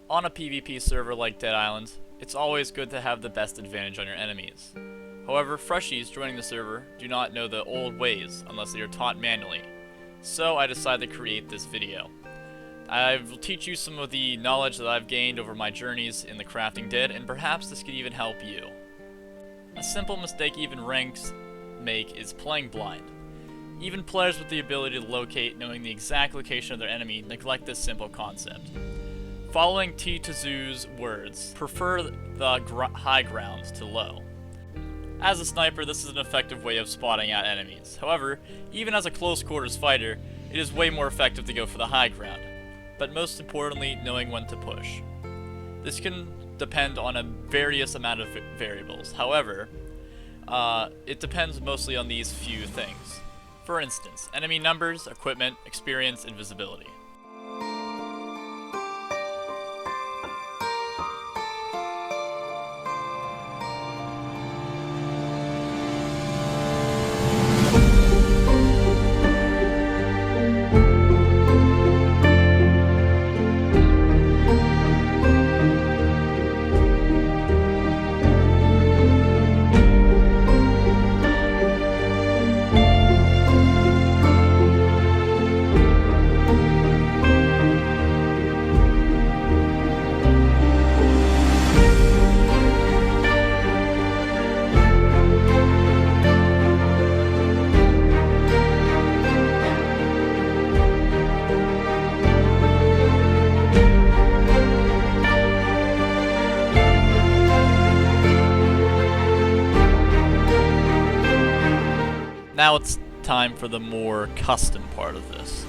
On a PvP server like Dead Island, it's always good to have the best advantage on your enemies. However, freshies joining the server do not know the old ways unless they are taught manually, so I decided to create this video. I will teach you some of the knowledge that I've gained over my journeys in the Crafting Dead, and perhaps this could even help you. A simple mistake even ranks make is playing blind. Even players with the ability to locate, knowing the exact location of their enemy, neglect this simple concept. Following T2Zoo's words, prefer the high ground to low. As a sniper, this is an effective way of spotting out enemies. However, even as a close quarters fighter, it is way more effective to go for the high ground. But most importantly, knowing when to push. This can depend on a various amount of variables. However, it depends mostly on these few things. For instance, enemy numbers, equipment, experience, and visibility. Now it's time for the more custom part of this.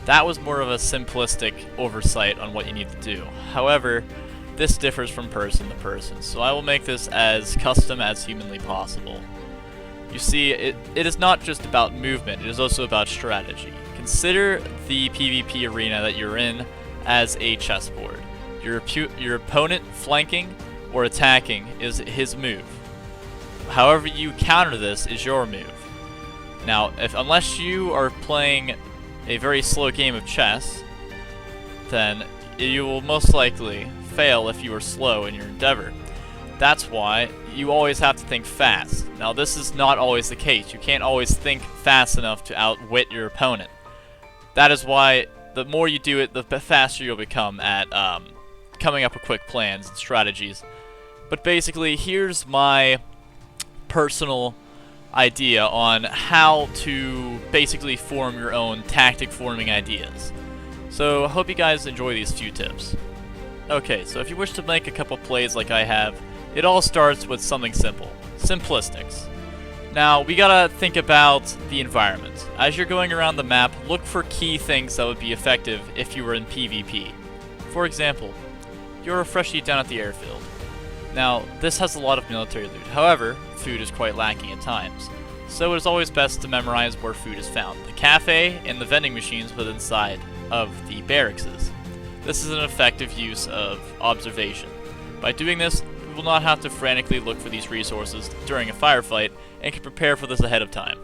That was more of a simplistic oversight on what you need to do. However, this differs from person to person, so I will make this as custom as humanly possible. You see, it is not just about movement, it is also about strategy. Consider the PvP arena that you're in as a chessboard. Your opponent flanking or attacking is his move. However you counter this is your move. Now, unless you are playing a very slow game of chess, then you will most likely fail if you are slow in your endeavor. That's why you always have to think fast. Now, this is not always the case. You can't always think fast enough to outwit your opponent. That is why the more you do it, the faster you'll become at coming up with quick plans and strategies. But basically, here's my personal idea on how to basically form your own tactic forming ideas. So I hope you guys enjoy these few tips. Okay, so if you wish to make a couple plays like I have, it all starts with something simple. Simplistics. Now, we gotta think about the environment. As you're going around the map, look for key things that would be effective if you were in PvP. For example, you're a freshie down at the airfield. Now, this has a lot of military loot. However, food is quite lacking at times. So it is always best to memorize where food is found. The cafe and the vending machines within inside of the barracks. This is an effective use of observation. By doing this, we will not have to frantically look for these resources during a firefight and can prepare for this ahead of time.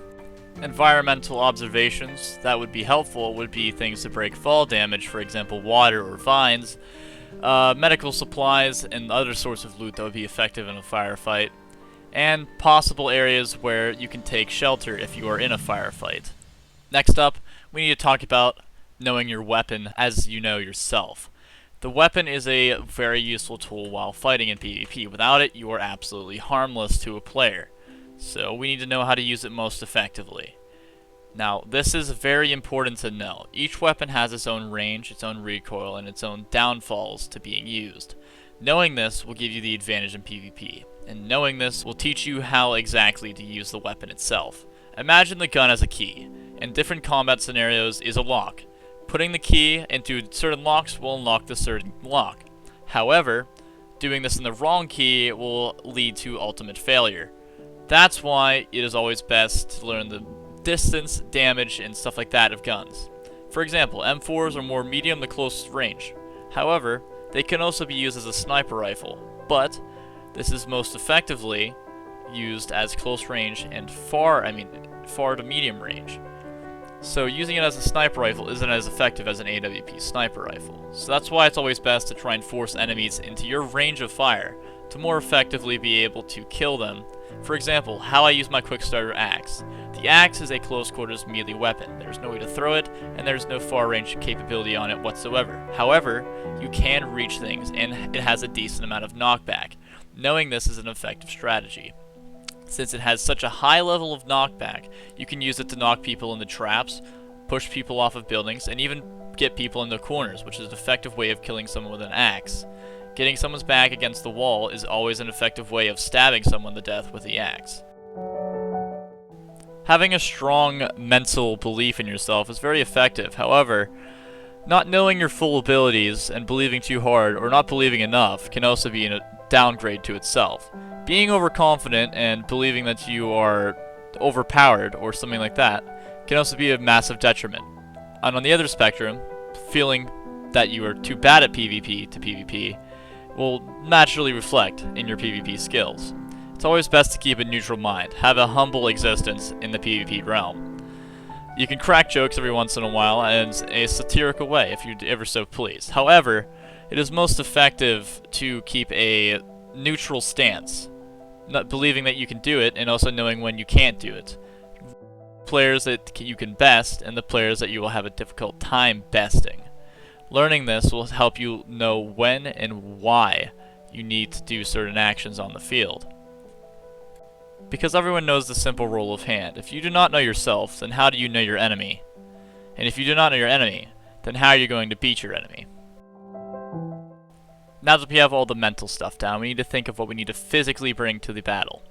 Environmental observations that would be helpful would be things to break fall damage, for example water or vines, medical supplies, and other sorts of loot that would be effective in a firefight, and possible areas where you can take shelter if you are in a firefight. Next up, we need to talk about knowing your weapon as you know yourself. The weapon is a very useful tool while fighting in PvP. Without it, you are absolutely harmless to a player. So we need to know how to use it most effectively. Now, this is very important to know. Each weapon has its own range, its own recoil, and its own downfalls to being used. Knowing this will give you the advantage in PvP, and knowing this will teach you how exactly to use the weapon itself. Imagine the gun as a key. In different combat scenarios is a lock. Putting the key into certain locks will unlock the certain lock. However, doing this in the wrong key will lead to ultimate failure. That's why it is always best to learn the distance, damage, and stuff like that of guns. For example, M4s are more medium to close range. However, they can also be used as a sniper rifle, but this is most effectively used as close range and far to medium range. So using it as a sniper rifle isn't as effective as an AWP sniper rifle. So that's why it's always best to try and force enemies into your range of fire to more effectively be able to kill them. For example, how I use my quick starter axe. The axe is a close quarters melee weapon. There's no way to throw it, and there's no far range capability on it whatsoever. However, you can reach things, and it has a decent amount of knockback. Knowing this is an effective strategy. Since it has such a high level of knockback, you can use it to knock people into traps, push people off of buildings, and even get people into corners, which is an effective way of killing someone with an axe. Getting someone's back against the wall is always an effective way of stabbing someone to death with the axe. Having a strong mental belief in yourself is very effective. However, not knowing your full abilities and believing too hard or not believing enough can also be a downgrade to itself. Being overconfident and believing that you are overpowered or something like that can also be a massive detriment. And on the other spectrum, feeling that you are too bad at PvP to PvP will naturally reflect in your PvP skills. It's always best to keep a neutral mind, have a humble existence in the PvP realm. You can crack jokes every once in a while in a satirical way if you ever so please. However, it is most effective to keep a neutral stance, not believing that you can do it and also knowing when you can't do it. Players that you can best and the players that you will have a difficult time besting. Learning this will help you know when and why you need to do certain actions on the field. Because everyone knows the simple rule of hand. If you do not know yourself, then how do you know your enemy? And if you do not know your enemy, then how are you going to beat your enemy? Now that we have all the mental stuff down, we need to think of what we need to physically bring to the battle.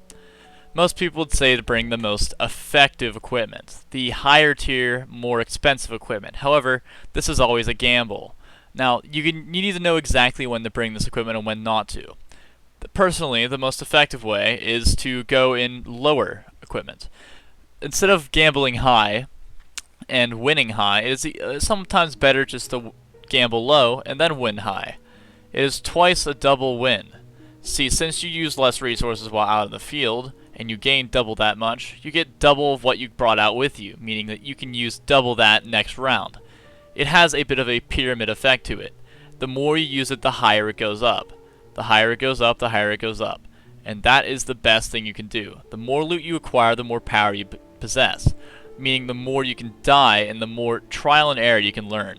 Most people would say to bring the most effective equipment, the higher tier, more expensive equipment. However, this is always a gamble. Now, you need to know exactly when to bring this equipment and when not to. Personally, the most effective way is to go in lower equipment. Instead of gambling high and winning high, it is sometimes better just to gamble low and then win high. It is twice a double win. See, since you use less resources while out in the field, and you gain double that much, you get double of what you brought out with you, meaning that you can use double that next round. It has a bit of a pyramid effect to it. The more you use it, the higher it goes up. The higher it goes up, the higher it goes up. And that is the best thing you can do. The more loot you acquire, the more power you possess. Meaning the more you can die and the more trial and error you can learn.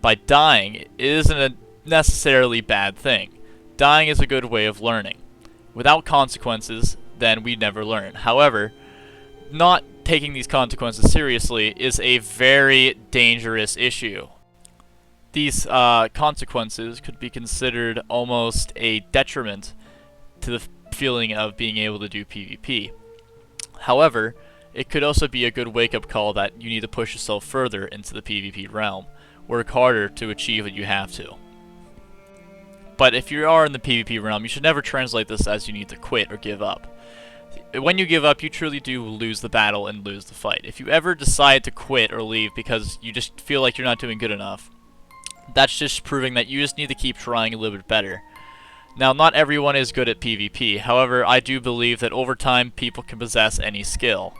By dying, it isn't a necessarily bad thing. Dying is a good way of learning. Without consequences, then we never learn. However, not taking these consequences seriously is a very dangerous issue. These consequences could be considered almost a detriment to the feeling of being able to do PvP. However, it could also be a good wake-up call that you need to push yourself further into the PvP realm. Work harder to achieve what you have to. But if you are in the PvP realm, you should never translate this as you need to quit or give up. When you give up, you truly do lose the battle and lose the fight. If you ever decide to quit or leave because you just feel like you're not doing good enough, that's just proving that you just need to keep trying a little bit better. Now, not everyone is good at PvP. However, I do believe that over time, people can possess any skill.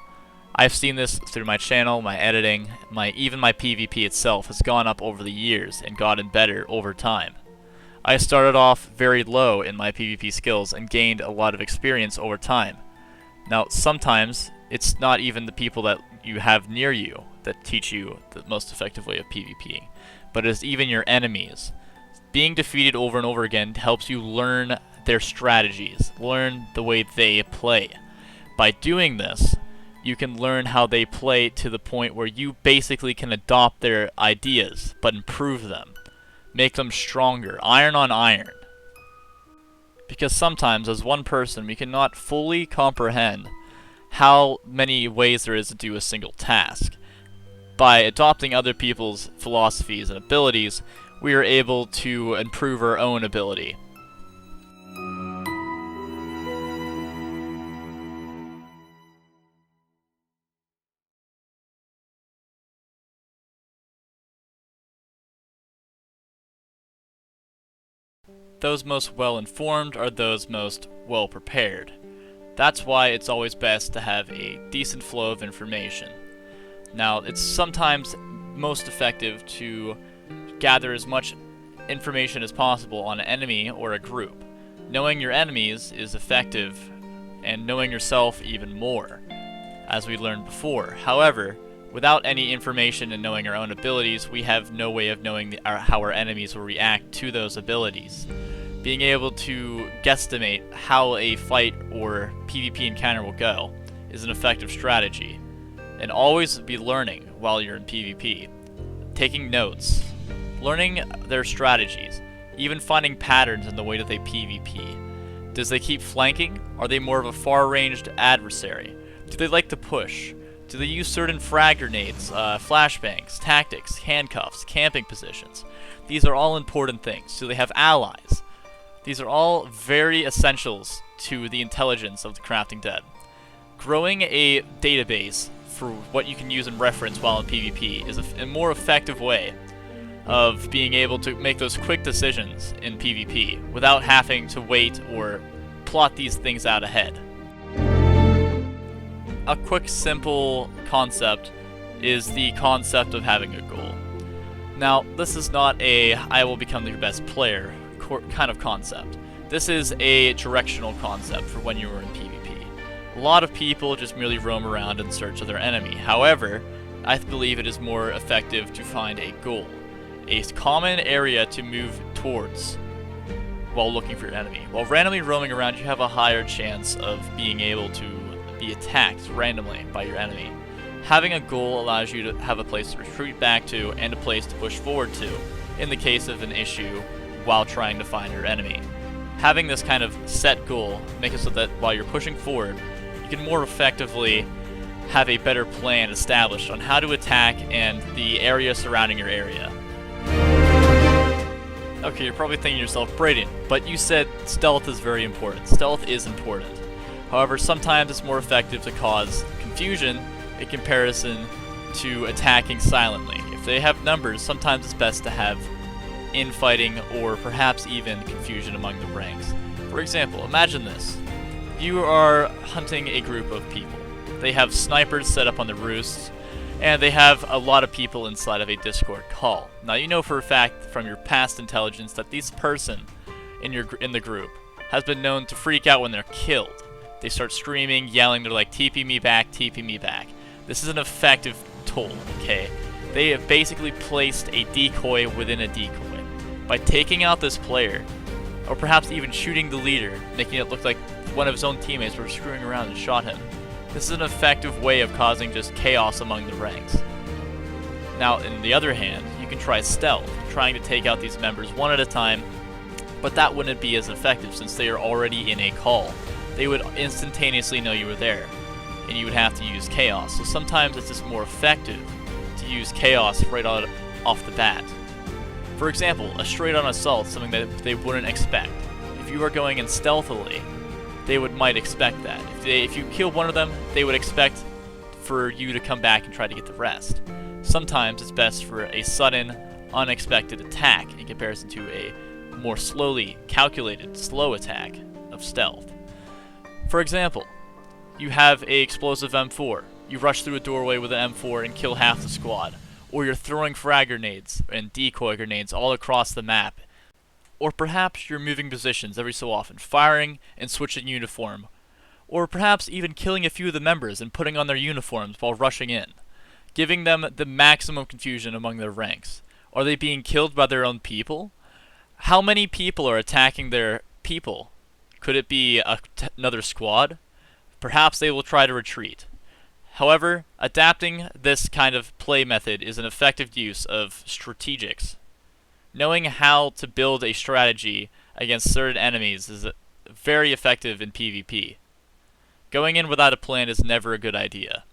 I've seen this through my channel, my editing, even my PvP itself has gone up over the years and gotten better over time. I started off very low in my PvP skills and gained a lot of experience over time. Now, sometimes it's not even the people that you have near you that teach you the most effective way of PvPing, but it's even your enemies. Being defeated over and over again helps you learn their strategies, learn the way they play. By doing this, you can learn how they play to the point where you basically can adopt their ideas, but improve them. Make them stronger, iron on iron. Because sometimes, as one person, we cannot fully comprehend how many ways there is to do a single task. By adopting other people's philosophies and abilities, we are able to improve our own ability. Those most well-informed are those most well-prepared. That's why it's always best to have a decent flow of information. Now, it's sometimes most effective to gather as much information as possible on an enemy or a group. Knowing your enemies is effective, and knowing yourself even more, as we learned before. However, without any information and knowing our own abilities, we have no way of knowing how our enemies will react to those abilities. Being able to guesstimate how a fight or PvP encounter will go is an effective strategy. And always be learning while you're in PvP. Taking notes, learning their strategies, even finding patterns in the way that they PvP. Does they keep flanking? Are they more of a far-ranged adversary? Do they like to push? Do they use certain frag grenades, flashbangs, tactics, handcuffs, camping positions? These are all important things. Do they have allies? These are all very essentials to the intelligence of the Crafting Dead. Growing a database for what you can use and reference while in PvP is a more effective way of being able to make those quick decisions in PvP without having to wait or plot these things out ahead. A quick, simple concept is the concept of having a goal. Now, this is not a I will become the best player kind of concept. This is a directional concept for when you are in PvP. A lot of people just merely roam around in search of their enemy. However, I believe it is more effective to find a goal, a common area to move towards while looking for your enemy. While randomly roaming around, you have a higher chance of being able to be attacked randomly by your enemy. Having a goal allows you to have a place to retreat back to and a place to push forward to in the case of an issue while trying to find your enemy. Having this kind of set goal makes it so that while you're pushing forward, you can more effectively have a better plan established on how to attack and the area surrounding your area. Okay, you're probably thinking to yourself, Brayden, but you said stealth is very important. Stealth is important. However, sometimes it's more effective to cause confusion in comparison to attacking silently. If they have numbers, sometimes it's best to have infighting or perhaps even confusion among the ranks. For example, imagine this. You are hunting a group of people. They have snipers set up on the roosts, and they have a lot of people inside of a Discord call. Now you know for a fact from your past intelligence that this person in the group has been known to freak out when they're killed. They start screaming, yelling, they're like, TP me back, TP me back. This is an effective tool, okay? They have basically placed a decoy within a decoy. By taking out this player, or perhaps even shooting the leader, making it look like one of his own teammates were screwing around and shot him. This is an effective way of causing just chaos among the ranks. Now, on the other hand, you can try stealth, trying to take out these members one at a time, but that wouldn't be as effective since they are already in a call. They would instantaneously know you were there, and you would have to use chaos. So sometimes it's just more effective to use chaos right off the bat. For example, a straight-on assault, something that they wouldn't expect. If you are going in stealthily, they might expect that. If you kill one of them, they would expect for you to come back and try to get the rest. Sometimes it's best for a sudden, unexpected attack in comparison to a more slowly calculated, slow attack of stealth. For example, you have a explosive M4. You rush through a doorway with an M4 and kill half the squad. Or you're throwing frag grenades and decoy grenades all across the map. Or perhaps you're moving positions every so often, firing and switching uniform. Or perhaps even killing a few of the members and putting on their uniforms while rushing in, giving them the maximum confusion among their ranks. Are they being killed by their own people? How many people are attacking their people? Could it be another squad? Perhaps they will try to retreat. However, adapting this kind of play method is an effective use of strategics. Knowing how to build a strategy against certain enemies is very effective in PvP. Going in without a plan is never a good idea.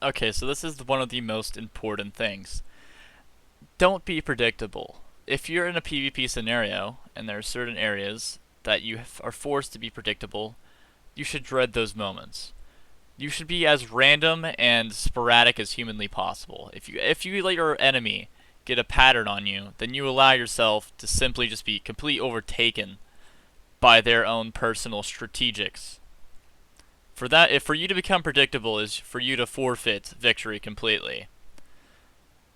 Okay, so this is one of the most important things. Don't be predictable. If you're in a PvP scenario, and there are certain areas that you are forced to be predictable, you should dread those moments. You should be as random and sporadic as humanly possible. If you let your enemy get a pattern on you, then you allow yourself to simply just be completely overtaken by their own personal strategics. For you to become predictable is for you to forfeit victory completely.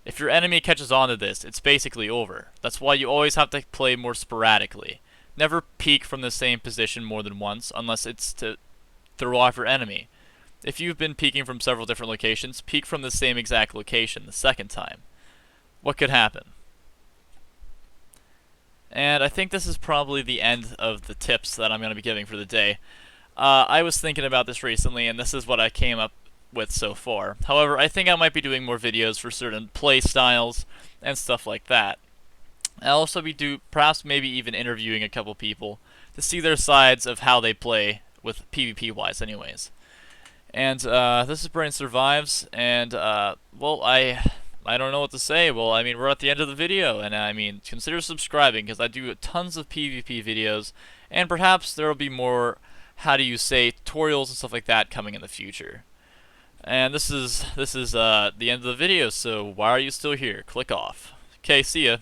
If your enemy catches on to this, it's basically over. That's why you always have to play more sporadically. Never peek from the same position more than once unless it's to throw off your enemy. If you've been peeking from several different locations, peek from the same exact location the second time. What could happen? And I think this is probably the end of the tips that I'm going to be giving for the day. I was thinking about this recently, and this is what I came up with so far. However, I think I might be doing more videos for certain play styles and stuff like that. I'll also be perhaps maybe even interviewing a couple people to see their sides of how they play with PvP wise anyways. And this is Brain Survives, and well, I don't know what to say. Well, I mean, we're at the end of the video, and I mean, consider subscribing because I do tons of PvP videos, and perhaps there will be more, how do you say, tutorials and stuff like that coming in the future. And this is the end of the video, so why are you still here? Click off. Okay, see ya.